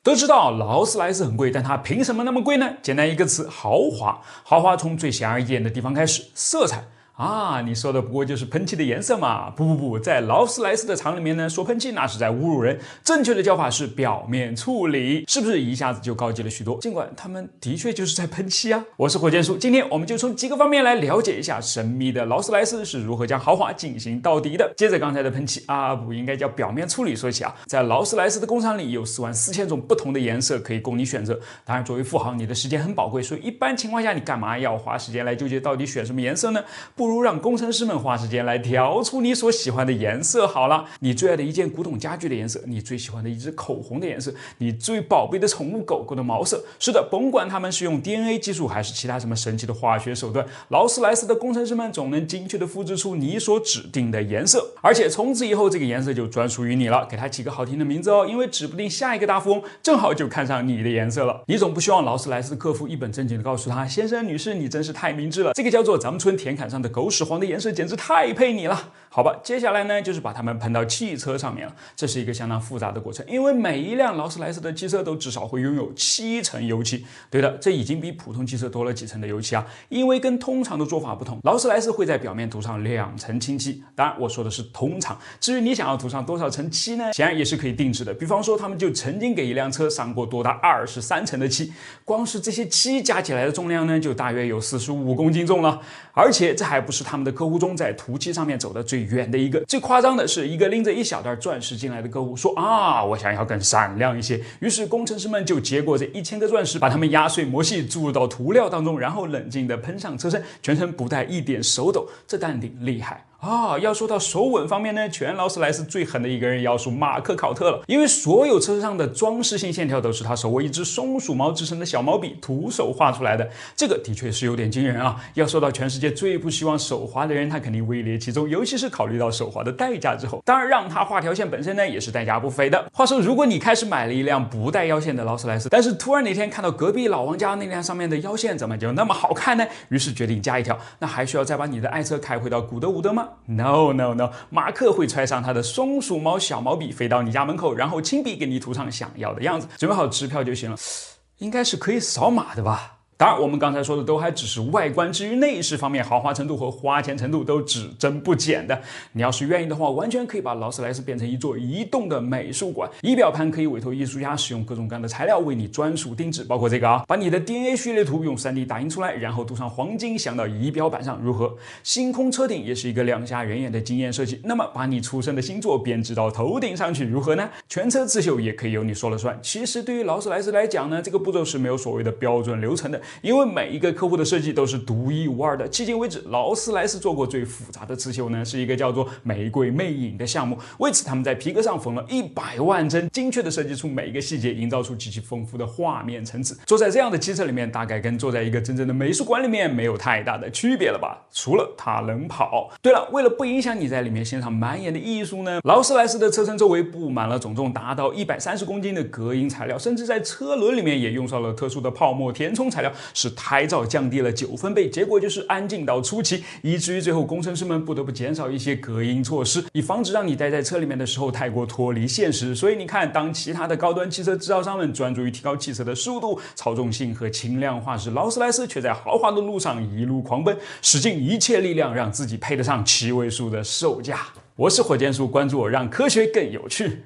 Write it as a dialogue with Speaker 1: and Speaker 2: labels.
Speaker 1: 都知道劳斯莱斯很贵，但它凭什么那么贵呢？简单一个词，豪华。豪华从最显而易见的地方开始，色彩。你说的不过就是喷漆的颜色嘛？不，在劳斯莱斯的厂里面呢，说喷漆那是在侮辱人。正确的叫法是表面处理，是不是一下子就高级了许多？尽管他们的确就是在喷漆啊。我是火箭叔，今天我们就从几个方面来了解一下神秘的劳斯莱斯是如何将豪华进行到底的。接着刚才的喷漆不应该叫表面处理说起在劳斯莱斯的工厂里有44000种不同的颜色可以供你选择。当然，作为富豪，你的时间很宝贵，所以一般情况下，你干嘛要花时间来纠结到底选什么颜色呢？不如让工程师们花时间来调出你所喜欢的颜色好了。你最爱的一件古董家具的颜色，你最喜欢的一支口红的颜色，你最宝贝的宠物狗狗的毛色。是的，甭管他们是用 DNA 技术还是其他什么神奇的化学手段，劳斯莱斯的工程师们总能精确地复制出你所指定的颜色，而且从此以后这个颜色就专属于你了。给它起个好听的名字因为指不定下一个大富翁正好就看上你的颜色了。你总不希望劳斯莱斯的客服一本正经地告诉他，先生女士，你真是太明智了，这个叫做咱们村田坎上的狗屎黄的颜色简直太配你了。好吧，接下来呢就是把它们喷到汽车上面了。这是一个相当复杂的过程，因为每一辆劳斯莱斯的汽车都至少会拥有7层油漆。对的，这已经比普通汽车多了几层的油漆因为跟通常的做法不同，劳斯莱斯会在表面涂上2层清漆。当然我说的是通常，至于你想要涂上多少层漆呢，显然也是可以定制的。比方说他们就曾经给一辆车上过多达23层的漆，光是这些漆加起来的重量呢就大约有45公斤重了。而且这还不是他们的客户中在涂漆上面走的最远的一个，最夸张的是一个拎着一小袋钻石进来的客户说我想要更闪亮一些，于是工程师们就接过这1000个钻石，把它们压碎磨细，注入到涂料当中，然后冷静地喷上车身，全程不带一点手抖，这淡定厉害。要说到手稳方面呢，全劳斯莱斯最狠的一个人要数马克考特了，因为所有车上的装饰性线条都是他手握一只松鼠毛制成的小毛笔徒手画出来的，这个的确是有点惊人要说到全世界最不希望手滑的人，他肯定位列其中，尤其是考虑到手滑的代价之后。当然，让他画条线本身呢也是代价不菲的。话说，如果你开始买了一辆不带腰线的劳斯莱斯，但是突然哪天看到隔壁老王家那辆上面的腰线怎么就那么好看呢？于是决定加一条，那还需要再把你的爱车开回到古德伍德吗？No， 马克会揣上他的松鼠毛小毛笔飞到你家门口，然后亲笔给你涂上想要的样子，准备好支票就行了。应该是可以扫码的吧？当然，我们刚才说的都还只是外观，至于内饰方面，豪华程度和花钱程度都只增不减的。你要是愿意的话，完全可以把劳斯莱斯变成一座移动的美术馆。仪表盘可以委托艺术家使用各种各样的材料为你专属定制，包括这个把你的 DNA 序列图用 3D 打印出来，然后涂上黄金镶到仪表板上，如何？星空车顶也是一个亮瞎人眼的惊艳设计。那么把你出生的星座编织到头顶上去，如何呢？全车刺绣也可以由你说了算。其实对于劳斯莱斯来讲呢，这个步骤是没有所谓的标准流程的，因为每一个客户的设计都是独一无二的。迄今为止，劳斯莱斯做过最复杂的刺绣呢，是一个叫做玫瑰魅影的项目。为此，他们在皮革上缝了100万针，精确的设计出每一个细节，营造出极其丰富的画面层次。坐在这样的汽车里面，大概跟坐在一个真正的美术馆里面没有太大的区别了吧？除了它能跑。对了，为了不影响你在里面欣赏满眼的艺术呢，劳斯莱斯的车身周围布满了总重达到130公斤的隔音材料，甚至在车轮里面也用上了特殊的泡沫填充材料，使胎噪降低了9分贝，结果就是安静到出奇，以至于最后工程师们不得不减少一些隔音措施，以防止让你待在车里面的时候太过脱离现实。所以你看，当其他的高端汽车制造商们专注于提高汽车的速度、操纵性和轻量化时，劳斯莱斯却在豪华的路上一路狂奔，使尽一切力量让自己配得上7位数的售价。我是火箭叔，关注我，让科学更有趣。